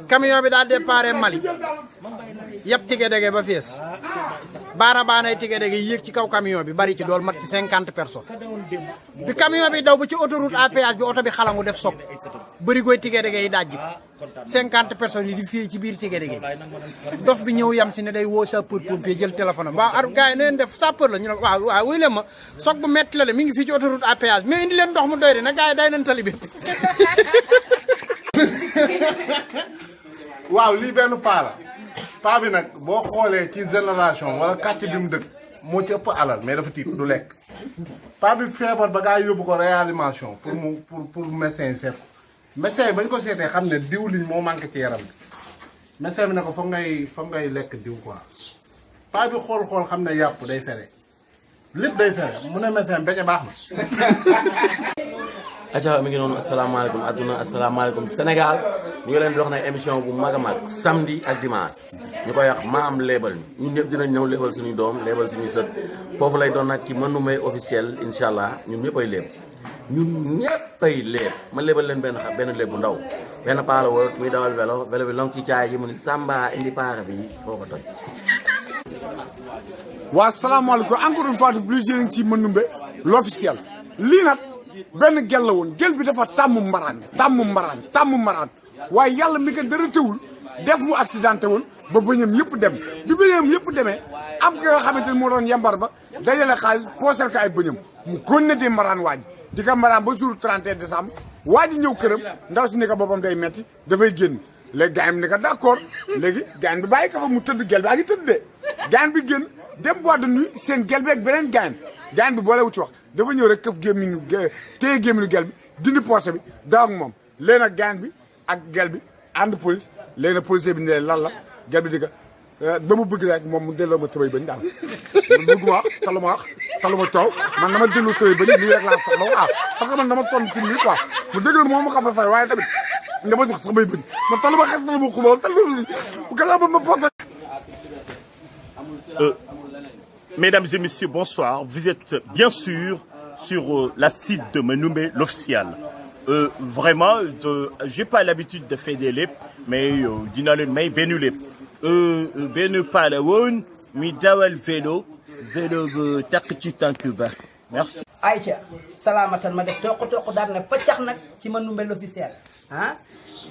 camion bi daa déparé Mali yëpp tige dege ba fees baara baanay tige dege yéeg ci kaw camion bi bari ci dool mat ci 50 personnes bi camion bi daw ba ci autoroute à péage bi oto bi xalangu def soog bëri goy tige dege yi dajji 50 personnes yi di fii ci biir tige dege dof bi ñëw yam si ne day woo sapeur pompier jël téléphone am waaw ar gars yi neen def sapeur la ñu ne waaw wuy leen ma soog bu metti la de mi ngi fii ci autoroute à péage mais indi leen ndox mu doy de na gars yi day nañ tali bi waaw lii benn paa bi nag boo xoolee ci génération wala quartier bi mu dëkk moo ci ëpp alal mais dafa tiit du lekk paa bi feebar ba gaa yóbbu ko réanimation pour médecin yi seet ko médecin yi bañ ko seetee xam ne diwlin moo manqué ci yaram bi médecin bi ne ko foog ngay lekk diw quoi paa bi xool xam ne yàpp day fere lépp day fere mu ne médecin beñe baax na. acca mi ngi noonu asalaamaaleykum adduna asalaamaaleykum Sénégal ñu ngi leen di wax nag émission bu mag a mag samedi ak dimanche ñu koy wax maam léebal ñun ñëpp dinañ ñëw léebal suñuy doom léebal suñuy sët foofu lay doon nag ci Manoumbé officiel incha allah ñun ñëpp ay léeb ñun ñëpp ay léeb ma léebal leen benn léeb bu ndaw benn paa la wër muy dawal vélo bi long ci caay ji mu ni Samba indi paara bi foo ko toj. waa salaamaaleykum encore une fois de plus yéen ci Manoumbé l'officiel lii nag benn gel la woon gel bi dafa tàmm mbaraan waaye yàlla mi ko dara teewul def mu accidenté woon ba bëñam yëpp dem bi bëñam yëpp demee am ki nga xamante ni moo doon yambar ba dajale xaalis poosal ko ay bëñam mu continué di mbaraan waaj di ko mbaraan ba jour 31 décembre waa ji ñëw këram ndaw si ni ko boppam day metti dafay génn léegi gaañ bi ni ko d'accord léegi gaañ bi bàyyi ko fa mu tëdd gel bi a ngi tëdd de gaañ bi génn dem boîte de nuit seen gel bi ak beneen gaañ bi boole wu ci wax dafa ñëw rek këf gémmiñu téye gémmiñu gel bi dindi poche bi daw ak moom léegi nag gaañ bi ak gel bi ànd police léegi nag policier bi ne lan la gel bi di ko ba mu bëgg rek moom mu delloo ma tëbay bañ daal man bëgg wax taluma coow man dama delloo tëbay bañ lii rek laa soxla waaw parce que man dama toll ci lii quoi mu dégloon moom ma xam ne fay waaye tamit dama jox tëbay bañ man taluma xes taluma xubal taluma gala ba ma porte. Mesdames et messieurs, bonsoir. Vous êtes bien sûr sur la site de Manoumbé l'officiel. Vraiment, j'ai pas l'habitude de faire des lépp, mais dina leen may benn lépp. Benn paa la woon mi dawal vélo bu takk ci tànk ba. Merci. Aïcha salaamatan ma def toq daal ne paccax nag ci Manoumbé l'officiel ah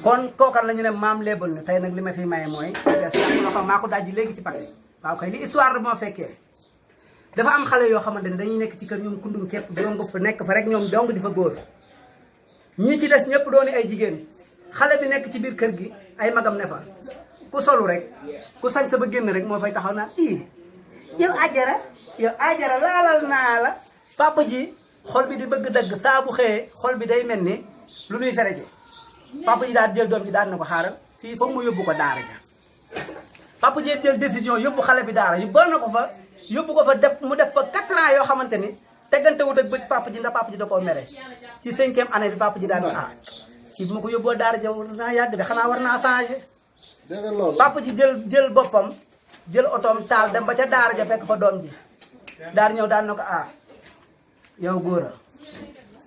kon kookan la ñu ne maam léebal ne tey nag li ma fi maye mooy maa ko dajji léegi ci paquet waaw kay li histoire moo fekkee dafa am xale yoo xamante ne dañuy nekk ci kër ñoom kundum képp dong fa nekk fa rek ñoom dong di fa góor ñi ci des ñëpp dooni ay jigéen xale bi nekk ci biir kër gi ay magam ne fa ku solu rek ku sañ sa ba génn rek moo fay taxaw naa yow ajara laalal naa la papa ji xol bi di bëgg dëgg saa bu xëyee xol bi day mel ni lu nuy fere ji papa ji daal jël doom ji daal na ko xaaral fii foog mu yóbbu ko daara ja papa ji jël décision yóbbu xale bi daara yu bon na ko fa yóbbu ko fa def mu def fa 4 ans yoo xamante ni teggante wut ak bëj papa ji ndax papa ji da koo mere ci 5e année bi papa ji daal kii bu ma ko yóbboo daara ja war naa yàgg de xanaa war naa changé papa ji jël boppam jël otoom taal dem ba ca daara ja fekk fa doom ji daal ñëw daan na ko yow góor a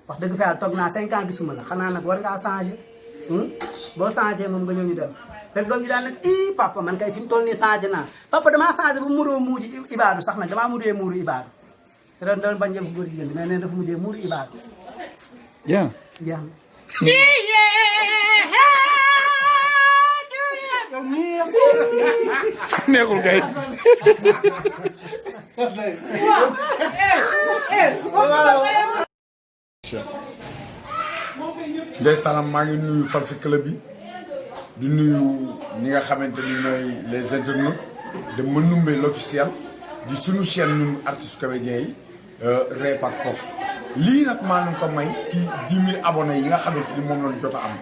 wax dëgg fa yàlla toog naa 5 ans gisuma la xanaa nag war ngaa changé boo changé moom nga ñëw ñu dem fekk doom ji daan nag papa man kay fi mu toll nii changé naa papa damaa changé bu muroo muuji ibaadu sax nag damaa mujjee muuru ibaadu te doon bañ jëf góor jigéen mais nee dafa mujjee muuru ibaadu bien neexul kay ndeysaan maa ngi nuyu fan si club bi di nuyu ñi nga xamante ni ñooy les internautes de Manoumbé l'officiel di suñu chaîne ñun artistes comédiens yi Ré par force lii nag maa ngi ko may ci 10 000 abonnés yi nga xamante ni moom lañu jot a am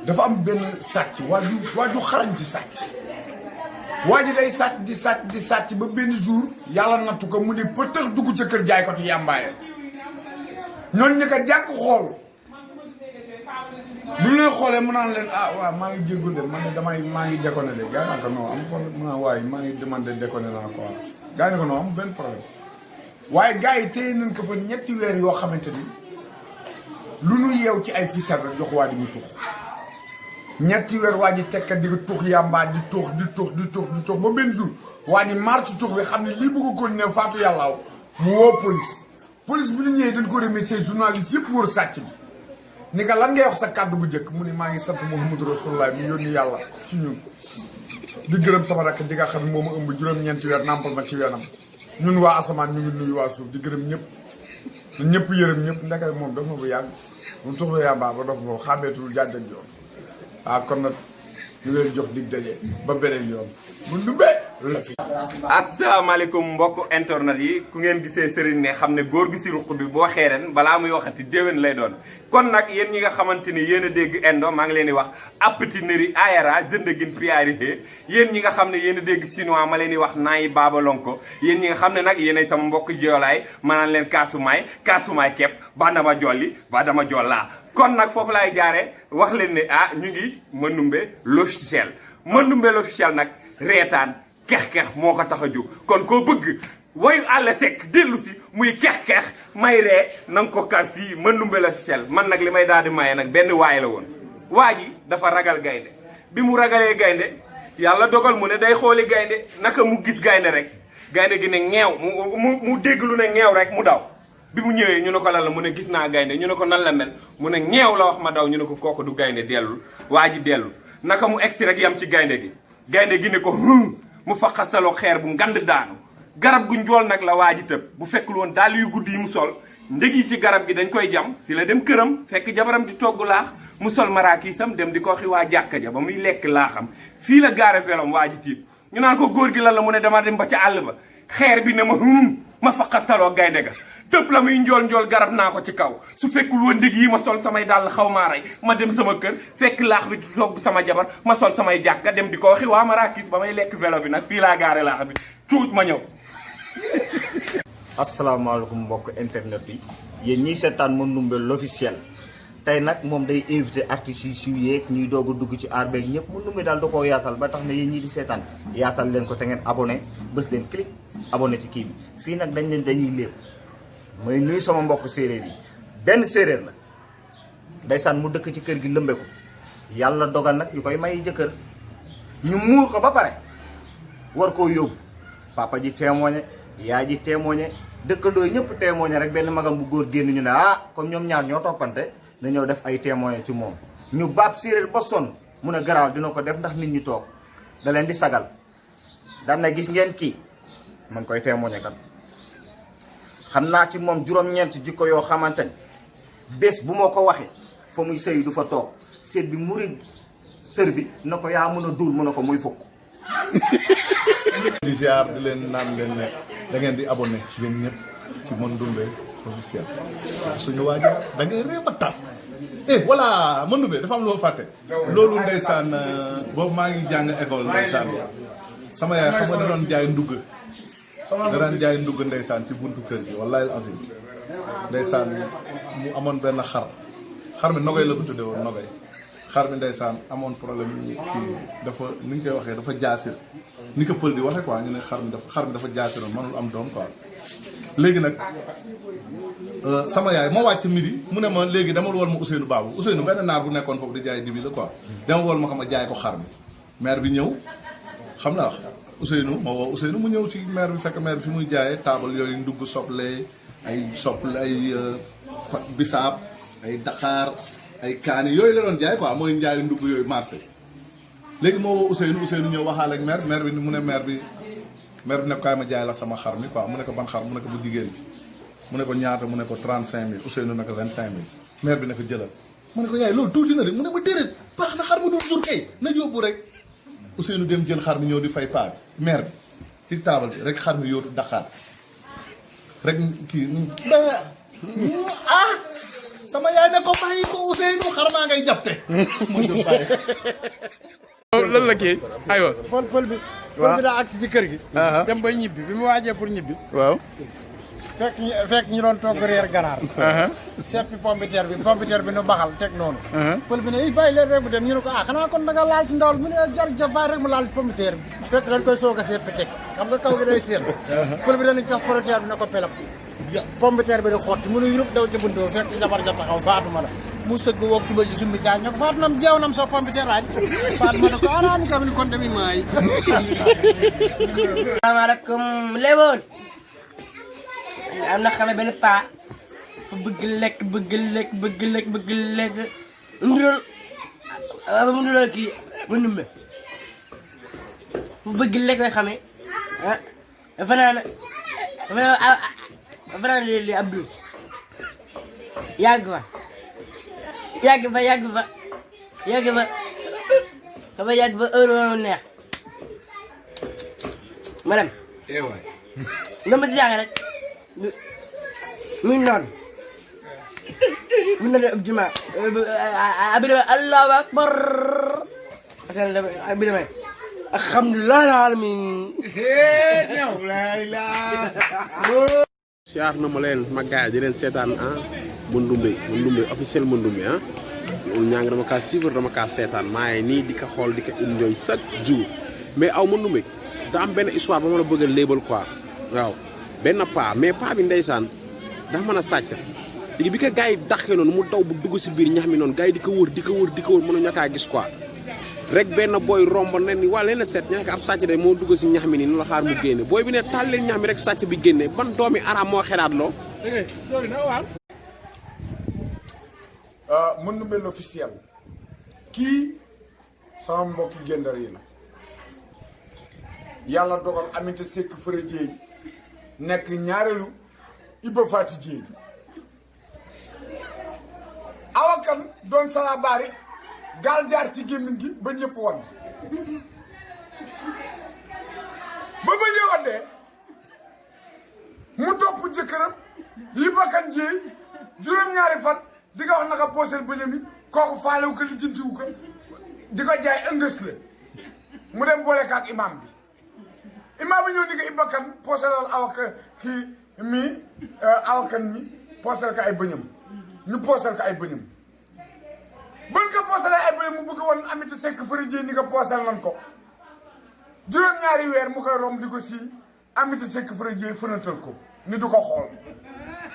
dafa am benn sàcc waa ju xarañ ci sàcc waa ji day sàcc di sàcc ba benn jour yàlla nattu ko mu ne pëtëx dugg ca kër jaay ko ci yàmbaaye ñooñu ne ko jàkk xool bu ñu leen xoolee mu naan leen waaw maa ngi jéggul de man maa ngi déconné de gars yi ko non am problème mu naan waaye maa ngi demandé déconné naa quoi gars yi ne ko non am benn problème waaye gars yi téye nañ ko fa 3 weer yoo xamante ni lu nu yeew ci ay fisar rek jox waa di mu tux ñetti weer waa ji tekkat di tux yàmbaa di tux ba benn jour waa ji maar ci tux bi xam ne lii bëgg ko ne faatu yàllaaw mu woo police bi ñu ñëwee dañ ko remercier journaliste yëpp wër sàcc bi ni nga lan ngay wax sa kàddu bu njëkk mu ne maa ngi sant Muhammadu Rasulullah mi yónni yàlla ci ñun di gërëm sama rakk ji nga xam ne moom ëmb juróom-ñeenti weer nàmpal ma ci weenam ñun waa asamaan ñu ngi nuyu waa suuf di gërëm ñëpp yërëm ñëpp ndekay moom daf ma bu yàgg mu tuxlu yàmbaa ba dof moom xàmmeetul jàjjak yoon waaw kon nag ñu leen jox dig daje ba beneen yoon mu Ndoumbé la fi asalaamaaleykum mbokk internet yi ku ngeen gisee Serigne ne xam ne góor gi si ruq bi boo waxee ren balaa muy waxati déwén lay doon kon nag yéen ñi nga xamante ni yéen a dégg indo maa ngi leen di wax appetinerie ayara jëndagin priorité yéen ñi nga xam ne yéen a dégg chinois ma leen di wax naayi baabalonko yéen ñi nga xam ne nag yéenay sama mbokk joolaay ma naan leen kaasumaay kepp ba dama jolli ba dama jollaa kon nag foofu laay jaaree wax leen ne ñu ngi Manoumbé l'officiel Manoumbé l'officiel nag reetaan kex-kex moo ko tax a jóg kon koo bëgg wayu àll sekk dellu si muy kex-kex may ree na nga ko kar fii Manoumbé l'officiel man nag li may daal di maye nag benn waay la woon waa ji dafa ragal gaynde bi mu ragalee gaynde yàlla dogal mu ne day xooli gaynde naka mu gis gaynde rek gaynde gi ne ŋeew mu dégg lu ne ŋeew rek mu daw bi mu ñëwee ñu ne ko lan la mu ne gis naa gaynde ñu ne ko nan la mel mu ne ŋeew la wax ma daw ñu ne ko kooku du gaynde dellu waa ji dellu naka mu egsi rek yam ci gaynde gi ne ko mu fa xasaloo xeer bu ngand daanu garab gu njool nag la waa ji tëb bu fekkul woon daal yu guddi yi mu sol ndég yi ci garab gi dañ koy jam si la dem këram fekk jabaram di togg laax mu sol maraakisam dem di ko waxi waa jàkka ja ba muy lekk laaxam fii la gaare velom waa ji tiit ñu naan ko góor gi lan la mu ne dama dem ba ca àll ba xeer bi ne ma fa xasaloo gaynde ga tëb la muy njool garab naa ko ci kaw su fekkul woon ndég yi ma sol samay dàll xaw maa rey ma dem sama kër fekk laax bi togg sama jabar ma sol samay jàkka dem di ko waxi waa Marrakech ba may lekk vélo bi nag fii laa gaare laax bi tuut ma ñëw. asalaamaaleykum mbokk internet yi yéen ñiy seetaan Manoumbé l'officiel tey nag moom day invité artistes yu yeeg ñuy doog a dugg ci aar beeg ñëpp Manoumbé daal da koo yaatal ba tax na yéen ñii di seetaan yaatal leen ko te ngeen abonné bës leen clic abonné ci kii bi fii nag dañuy lépp. mooy nuyu sama mbokk séeréer yi benn séeréer la ndeysaan mu dëkk ci kër gi lëmbe ko yàlla dogal nag ñu koy may jëkkër ñu muur ko ba pare war koo yóbbu papa ji témoigné yaay ji témoigné dëkkandoo ñëpp témoigné rek benn magam bu góor génn ñu ne comme ñoom ñaar ñoo toppante na ñëw def ay témoigné ci moom ñu baab séeréer ba sonn mu ne garaaw dina ko def ndax nit ñi toog da leen di sagal daan na gis ngeen kii man koy témoigné kat xam naa ci moom juróom-ñeent jikko yoo xamante ni bés bu moo ko waxee fa muy sëy du fa toog seet bi muri sër bi na ko yaa mën a duul mën a ko muy fukk di ziar di leen naan leen ne da ngeen di abonné yéen ñëpp ci Manoumbé officiel suñu waa ji da ngay réew a tas voilà Manoumbé dafa am loo fàtte loolu ndeysaan boobu maa ngi jàng école ndeysaan sama yaay xam nga da doon jaay ndugg da daan jaay ndugg ndeysaan ci buntu kër gi wallahi azim ndeysaan mu amoon benn xar mi nogay la ko tudde woon nogay xar mi ndeysaan amoon problème kii dafa ni ñu koy waxee dafa jaasir ni ko pël di waxe quoi ñu ne xar mi dafa jaasiroon mënul am doom quoi léegi nag sama yaay ma wàcc midi mu ne ma léegi dama wol ma Ousseynou Babou Ousseynou benn naar bu nekkoon foofu di jaay dibi la quoi dama wol ma xam a jaay ko xar mi maire bi ñëw xam naa wax Ousseynou ma woo Ousseynou mu ñëw ci maire bi fekk maire bi fi muy jaayee taabal yooyu ndugg soble ay bisaab ay Dakar ay kaani yooyu la doon jaay quoi mooy njaayu ndugg yooyu marché léegi moo woo Ousseynou ñëw waxaale ak maire bi mu ne maire bi ne ko kaay ma jaay la sama xar mi quoi mu ne ko ban xar mu ne ko bu jigéen bi mu ne ko ñaata mu ne ko 35000 Ousseynou ne ko 25000 maire bi ne ko jëlal mu ne ko yaay loolu tuuti na de mu ne ma déedéet baax na xar mu dul jur kay na yóbbu rek Ousseynou dem jël xar mi ñëw di fay paa bi maire bi ci taabal bi rek xar mi yóotu Dakar rek kii sama yaay ne ko bàyyi ko Ousseynou xar maa ngay jàpte lan la kii aywa pël bi daa agsi ci kër gi dem bay ñibbi bi mu waajee pour ñibbi waaw fekk ñu doon togg reer ganaar seppi pompiteer bi nu baxal teg noonu pël bi ne bàyyi leen rek mu dem ñu ne ko xanaa kon da nga laal ci ndawal mu ne jar bàyyi rek mu laal ci pompiteer bi fekk dañ koy soog a seppi teg xam nga kaw gi day seen pël bi danañ sax pompiteer bi na ko pelap pomme de terre bi di xotti mu ne yëpp daw ci buntu fekk jabar ja taxaw Faatuma la mu sëgg woog tuba ji sumbi caañ ne ko Faatuma jeew nam so pomme de terre aaj Faatuma ne ko araani kam ni kon tamit maay salaamaaleykum léeboon am na xale benn paa fa bëgg lekk ndurol ba mu ndurol kii ba numbe fa bëgg lekk way xamee ah dafa naan li ab duus yàgg fa heure ma neex madame nga ma si jaaxee rek muy noonu mu ne ab juma abi dama allahu akbar abi dama alhamdulilah alamin siyaar na ma leen ma gaay di leen seetaan ah Mandoumbé officiel Mandoumbé ah loolu ñaa ngi dama kaa suivre dama kaa seetaan maa ngi nii di ko xool di ko enjoy chaque jour mais aw Mandoumbé da am benn histoire ba ma la bëgg a léebal quoi waaw benn paa mais paa bi ndeysaan dafa mën a sàcc léegi bi ko gars yi dàqee noonu mu daw bu dugg si biir ñax mi noonu gars yi di ko wër mënuñu kaa gis quoi rek benn booy romb ne ni waa leen a seet ñu nekk ab sàcc de moo dugg si ñax mi nii nu la xaar mu génne booy bi ne taal leen ñax mi rek sàcc bi génne ban doomi araam moo xeraat loo Mandoumbé l'officiel kii sama mbokki gendar yi la yàlla dogal Aminata Seck Fara Dieye nekk ñaareelu Iba Fati Dieye awakan doon sala baari gaal jaar ci gémmiñ gi ba ñëpp wadd ba ñëw waddee mu topp jëkkëram Iba Kane Dieye juróom-ñaari fan di nga wax naka poosel bëñam yi kooku faalewu ko lijjantiwu ko di ko jaay ëngës la mu dem boole ko ak imam bi imam bi ñëw di ko Iba Kane pooselal awaka kii mii awakan mi poosel ko ay bëñam ñu poosel ko ay bëñam bën ko poosalee ay bëñam mu bëgg woon Aminata Seck Fara Dieye ni ko poosel nan ko juróom-ñaari weer mu koy romb di ko si Aminata Seck Fara Dieye fënatal ko ni du ko xool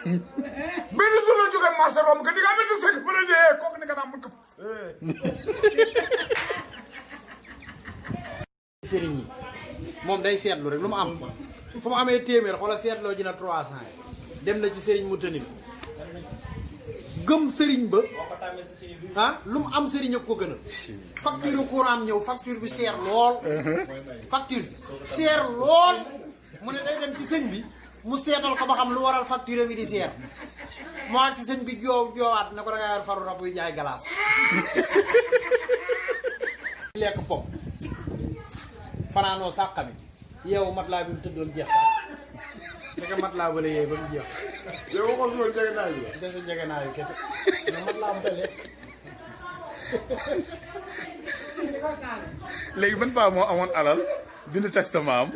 benn jour la jógee marché romb ko di nga Aminata Seck Fara Dieye kooku ni ko naa mën ko sëriñ yi moom day seetlu rek lu mu am fu mu amee téeméer xoola seetloo ji na 300 dem na ci sëriñ mu tënif gëm sëriñ ba ah lu mu am sëriñ ak ko gën a facture courant ñëw facture bi seer lool facture bi seer lool mu ne day dem ci sëñ bi mu seetal ko ba xam lu waral facture bi di seer moo ak si sëñ bi joowaat na ko da nga yor faru rab buy jaay galaas lekk pop fanaanoo sàqami yeewu mat laa bi mu tëddoon jeex dëgg mat laa bële yeey ba mu jeex yow waxoon loolu jege naa yi dese jege naa yi kese mais mat laa am tële léegi ban paa moo amoon alal bind testament am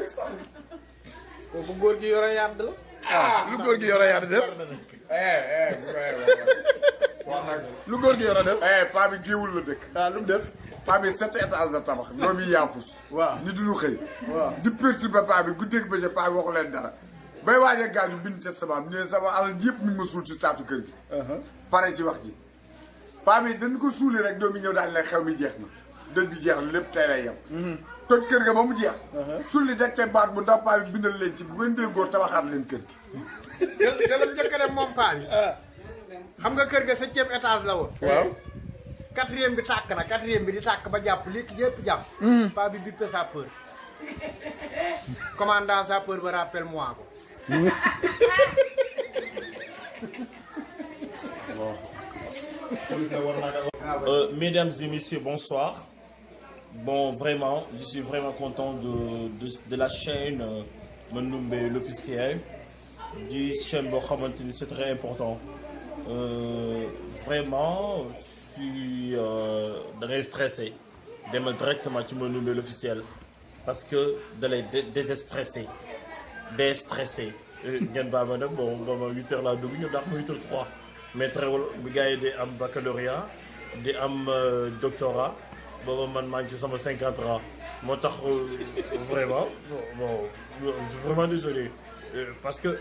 kooku góor gi yore yàdd la lu góor gi yore yàlla def lu góor gi yore def paa bi géewul la dëkk lu mu def paa bi 7 étages la tabax doom yi yaafus waaw ñu duñu xëy waaw di perturbé paa bi guddeeg bëccëg paa bi waxu leen dara bay waajee gaañ bi bind testament bi ne sama alal yëpp mi ngi ma suul ci taatu kër gi pare ci wax ji paa bi dañ ko suuli rek doom yi ñëw daal ne xew mi jeex na dët bi jeex na lépp tey lay yem toj kër ga ba mu jeex sulli deg te baat bu ndax paa bi bindal leen ci bu ngeen dee góor tabaxaat leen kër gi gëlam njëkk dem moom paa bi xam nga kër ga 7e étage la woon waaw 4e bi tàkk na 4e bi di tàkk ba jàpp léegi yëpp jàpp paa bi bippe sapeur commandant sapeur ba rappelle moi ko Mesdames et messieurs, bonsoir. Bon, vraiment, je suis vraiment content de la chaîne Mandoumbé l'officiel. Du chaîne Bokhamantini, c'est très important. Vraiment, je suis très stressé. D'aller directement sur Mandoumbé l'officiel. Parce que d'aller déstresser. Déstresser. Bon, dans 8h là, nous avons 8h03. Mais très bien, gars di am baccalauréat di am doctorat booba man maa ngi ci sama 50 ans moo tax vraiment bon je suis vraiment désolé parce que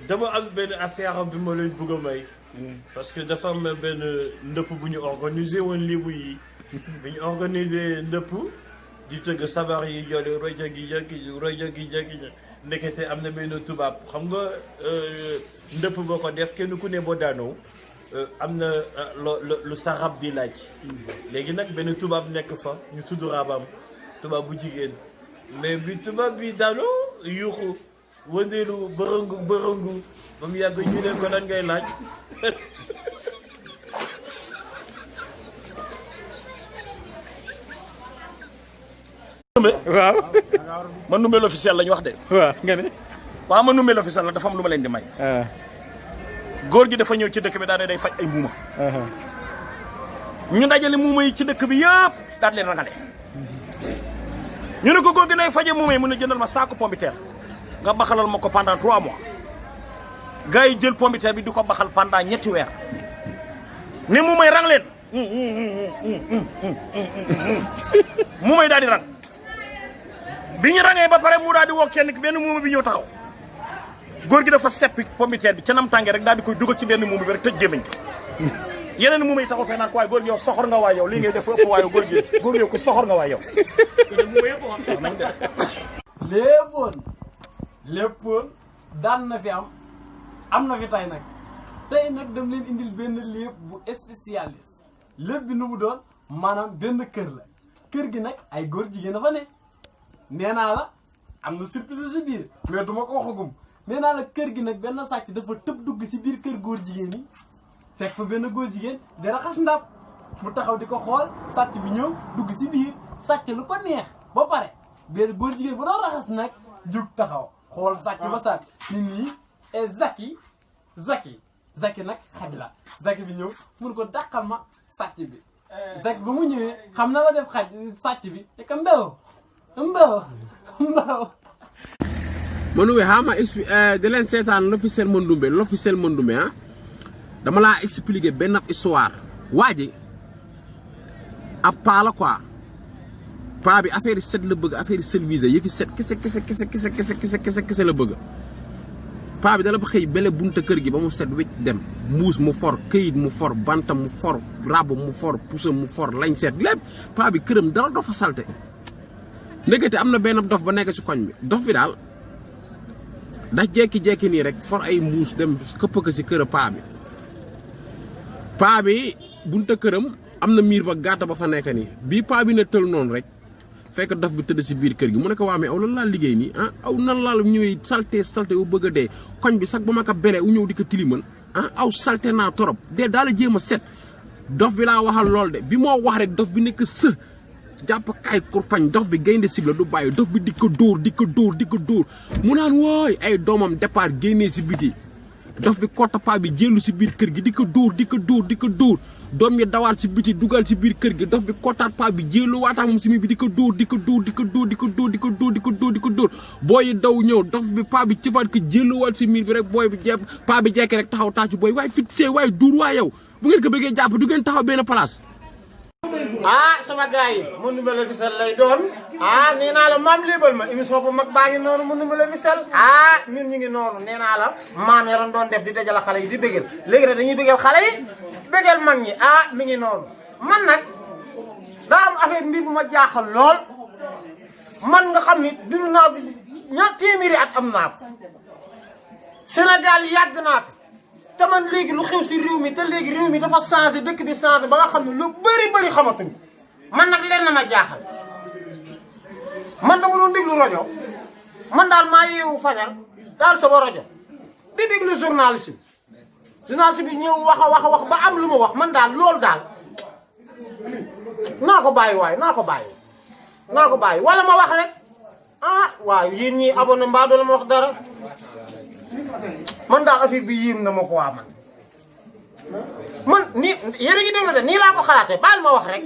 dama am benn affaire bi ma leen bëgg a may. parce que dafa am benn ndëpp bu ñu organisé woon Lebu yi. bi ñu organisé ndëpp di tëgg sabar yi jole roja gi jagi ndekete am na benn tubaab xam nga ndëpp boo ko def kenn ku ne boo daanoo am na lu sa rab di laaj. léegi nag benn tubaab nekk fa ñu tudd rabam tubaab bu jigéen mais bi tubaab bi daanoo yuuxu wëndeelu bërëngu ba mu yàgg ñu ne ko lan ngay laaj. waaw Manoumbé l'officiel lañ wax de. waaw nga ne. waaw Manoumbé l'officiel la dafa am lu ma leen di may. góor gi dafa ñëw ci dëkk bi daal day faj ay muuma. ñu dajale muuma yi ci dëkk bi yëpp daal leen rangale. ñu ne ko góor gi nay faje muuma yi mun a jëndal ma saako pombiteer nga baxalal ma ko pendant 3 mois. gars yi jël pombiteer bi di ko baxal pendant 3 weer. ne muuma yi rang leen. muuma yi daal di rang. bi ñu rangee ba pare mu daal di woo kenn ki benn muuma bi ñëw taxaw. góor gi dafa seppi pombiteer bi ca nam tàngee rek daal di koy dugal ci benn muuma bi rek tëj gémmiñ ko. yeneen muuma yi taxaw fee naan ko waaye góor gi yow soxor nga waay yow lii ngay def ëpp waaye góor gi yow ko soxor nga waay yow. léppoon daan na fi am na fi tay nag tey nag dam leen indil benn lépp bu spécialiste lépp bi nu mu doon maanaam benn kër la kër gi nag ay góor jigéen a fa ne nee naa la am na surprise si biir mais duma ko waxagum nee naa la kër gi nag benn sàcc dafa tëb dugg si biir kër góor jigéen yi fekk fa benn góor jigéen di raxas ndab mu taxaw di ko xool sàcc bi ñëw dugg si biir sàcc lu ko neex ba pare benn góor jigéen bu doon raxas nag jug taxaw xool sàcc ba sàcc nit ñi et Zaki nag xaj la Zaki bi ñëw mun ko dàqal ma sàcc bi Zaki ba mu ñëwee xam na la def xaj sàcc bi te ka mbew Manoumbé xama di leen seetaan l'officiel Manoumbé ah dama laa expliquer benn histoire waa ji ab paa la quoi paa bi affaire yi set la bëgg affaire yi service yëfi set kese la bëgg paa bi dala ba xëy bele bunta kër gi ba mu set wecc dem mbuus mu for këyit mu for banta mu for rab mu for pusa mu for lañ seet lépp paa bi këram dara dafa salte ndekete am na benn dof ba nekk ci koñ bi dof bi daal ndax jekki-jekki nii rek for ay mbuus dem këpp ko ci kër paa bi bunta këram am na miir ba gàtta ba fa nekk nii bii paa bi ne tël noonu rek fekk dof bi tëdd si biir kër gi mu ne ko waa mais aw lan laa liggéey nii ah aw nan laa la ñëwee salte wu bëgg a dee koñ bi sax ba ma ko bere u ñëw di ko tiliman ah aw salte naa torop dee daal jéem a set dof bi laa waxal lool de bi moo wax rek dof bi nekk jàpp kaay kurpañ dof bi gaynde sibla du bàyyi dof bi di ko dóor mu naan wooy ay doomam départ génnee si biti dof bi kotta paa bi jëlu si biir kër gi di ko dóor doom yi dawaat si biti dugal si biir kër gi dof bi kottaat paa bi jéelu waataak moom si mi bi di ko dóor booy yi daw ñëw dof bi paa bi cëfaat ko jéeluwaat si miir bi rek booy bi jepp paa bi jekki rek taxaw taacu booy waaye fixé waaye duur waa yow bu ngeen ko bëggee jàpp du ngeen taxaw benn place. sama gars yi Manoumbé l'officiel lay doon nee naa la maam léebal ma émission bu mag baa ngi noonu Manoumbé l'officiel ñun ñu ngi noonu nee naa la maam yaran doon def di dajale xale yi di bégal léegi nag dañuy bégal xale yi bégal mag ñi mi ngi noonu man nag daa am affaire mbir bu ma jaaxal lool man nga xam ni dund naa bi ñaar téeméeri at am naa ko Sénégal yàgg naa ko te man léegi lu xew si réew mi te léegi réew mi dafa changé dëkk bi changé ba nga xam ne lu bëri xamatuñ man nag leen na ma jaaxal man dama doon déglu rajo man daal maa yeewu fajar daal sama rajo di déglu journaliste bi ñëw wax a wax ba am lu ma wax man daal loolu daal naa ko bàyyi wala ma wax rek waaw yéen ñii abonné mbaa doo la ma wax dara man daal affaire bi yéem na ma ko waa man nii yéen a ngi déglu de nii laa ko xalaatee baal ma wax rek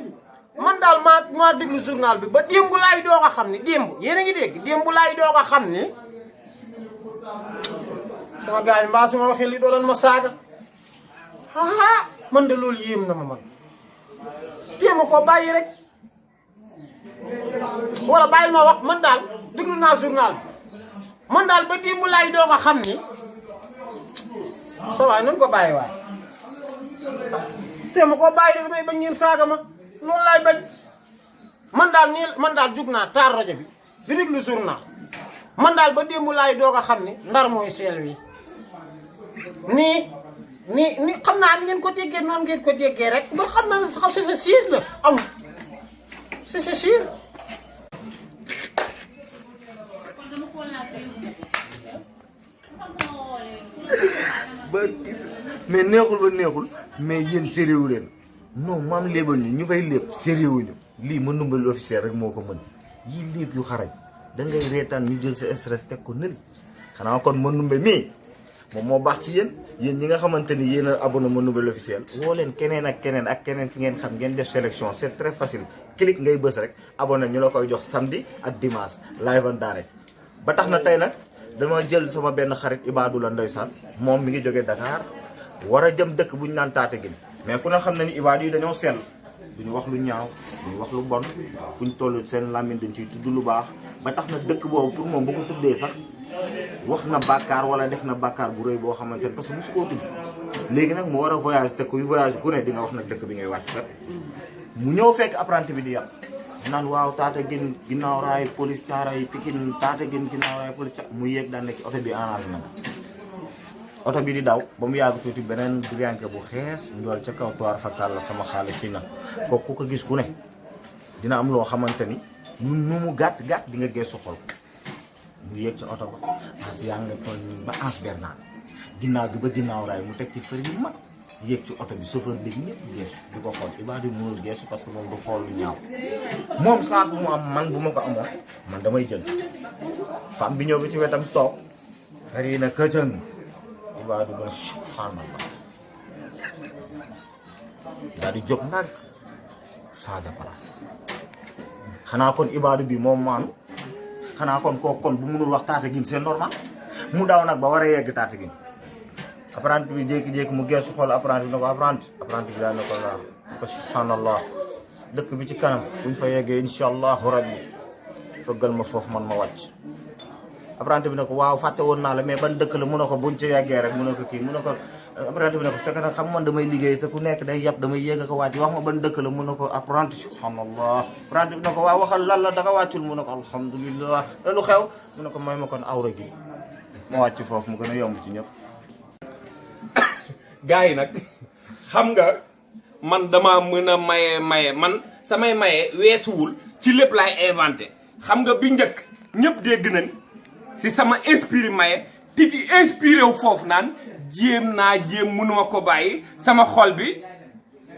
man daal maa déglu journal bi ba démb laay doog a xam ni démb yéen a ngi dégg démb laay doog a xam ni sama gars yi mbaa su ma waxee li doo leen ma saaga man de loolu yéem na ma man jéem a ko bàyyi rek wala bàyyil ma wax man daal déglu naa journal bi man daal ba démb laay doog a xam ni sa waay nañ ko bàyyi waay te ma ko bàyyi damay bañ ngeen saaga ma loolu laay bañ man daal jug naa taar rajo bi di déglu journal man daal ba démb laay doog a xam ne Ndar mooy seel wi nii xam naa ni ngeen ko déggee noonu ngeen ko déggee rek ba xam naa c'est sûr la am c'est sûr mais neexul ba neexul mais yéen sérieux leen non maam léebal ñu fay lépp sérieux ñu lii ma numbal officiel rek moo ko mën yii lépp yu xarañ da ngay reetaan ñu jël sa stress teg ko nël xanaa kon ma numbe mii moom moo baax ci yéen ñi nga xamante ni yéen a abonné ma numbal officiel woo leen keneen ak keneen ki ngeen xam ngeen def sélection c'est très facile clic ngay bës rek abonné ñu la koy jox samedi ak dimanche live en direct ba tax na tey nag dama jël sama benn xarit Ibadou la ndeysaan moom mi ngi jógee Dakar war a jëm dëkk bu ñu naan Tataguine mais ku ne xam na ni Ibadou yi dañoo sell duñu wax lu ñaaw duñu wax lu bon fu ñu toll seen làmmiñ dañ ciy tudd lu baax ba tax na dëkk boobu pour moom bu ko tuddee sax wax na bàkkaar wala def na bàkkaar bu rëy boo xamante ne parce que mosu koo tudd léegi nag mu war a voyage te kuy voyage ku ne di nga wax nag dëkk bi ngay wàcc kat mu ñëw fekk apprenti bi di yàq naan waaw Tataguine ginnaaw raay police Thiaroye Pikine Tataguine ginnaaw raay police mu yéeg daan nekk ci oto bi arrangé na oto bi di daw ba mu yàgg tuuti beneen drianke bu xees njool ca kaw toir fakal la sama xaale kii na kooku ku ko gis ku ne dina am loo xamante ni nu mu gàtt di nga geesu xol mu yéeg ci oto ba as yaa nga toll nii ba Anse Bernard ginnaaw gi ba ginnaaw raay mu teg ci fëri yu mag yéeg ci oto bi chauffeur bi ñëpp geesu di ko xool Ibadou mënul geesu parce que moom du xool lu ñaaw moom chance bu mu am man bu ma ko amoon man damay jël femme bi ñëw bi ci wetam toog fëri na këcën Ibadou doon subhanallah daal di jóg ndànk changé place xanaa kon Ibadou bi moom maanu xanaa kon kooku kon bu mënul wax Tataguine c'est normal mu daw nag ba war a yegg Tataguine apprenti bi jékki-jékki mu geesu xool apprenti bi ne ko apprenti bi daal ne ko laa ko subhanallah dëkk bi ci kanam buñ fa yeggee incha allahu rabbi fëggal ma foofu man ma wàcc apprenti bi ne ko waaw fàtte woon naa la mais ban dëkk la mu ne ko buñ ci yeggee rek mu ne ko kii mu ne ko apprenti bi ne ko c'est que nag xam man damay liggéey te ku nekk day yàpp damay yéeg ko wàcc wax ma ban dëkk la mu ne ko apprenti subhanallah apprenti bi ne ko waaw waxal lan la da nga wàccul mu ne ko alhamdulillah lu xew mu ne ko may ma kon awra gi ma wàcc foofu mu gën a yomb ci ñëpp gars yi nag xam nga man dama mën a maye man samay maye weesuwul ci lépp laay inventé xam nga bi njëkk ñëpp dégg nañ si sama inspiré maye titi inspiré wu foofu naan jéem mënuma ko bàyyi sama xol bi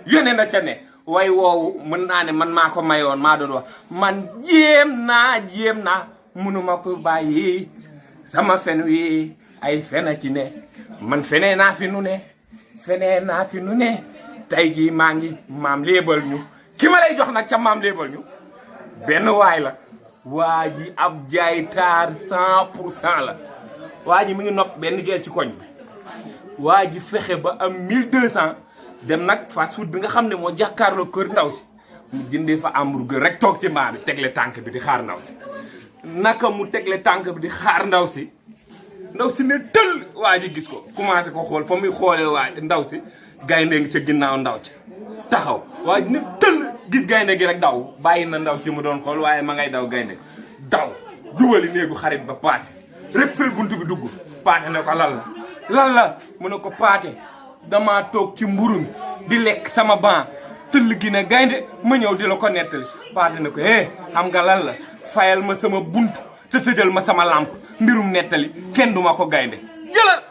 yónnee na ca ne way woowu mën naa ne man maa ko mayoon maa doon wax man jéem naa mënuma ko bàyyi sama fen wi ay fena ci ne man fenee naa fi nu ne tey jii maa ngi maam léebal ñu ki ma lay jox nag ca maam léebal ñu benn waay la waa ji ab jaay taar 100% la waa ji mi ngi nopp benn gel ci koñ bi waa ji fexe ba am 1200 dem nag fast food bi nga xam ne moo jàkkaarloo kër ndaw si mu jëndee fa hamburger rek toog ci mbaa bi tegle tànk bi di xaar ndaw si naka mu tegle tànk bi di xaar ndaw si ne tël waa ji gis ko commencé ko xool fa muy xoolee waa ndaw si gaynde ngi ca ginnaaw ndaw ci taxaw waa ji ne tël gis gaynde gi rek daw bàyyi na ndaw ci mu doon xool waaye ma ngay daw gaynde daw jubali néegu xarit ba paate rek fël buntu bi dugg paate ne ko lan la mu ne ko paate dama toog ci mburum di lekk sama ban tëll gi ne gaynde ma ñëw di la ko nettali paate ne ko xam nga lan la fayal ma sama bunt te tëjal ma sama lampe mbirum nettali kenn duma ko gaynde jëlal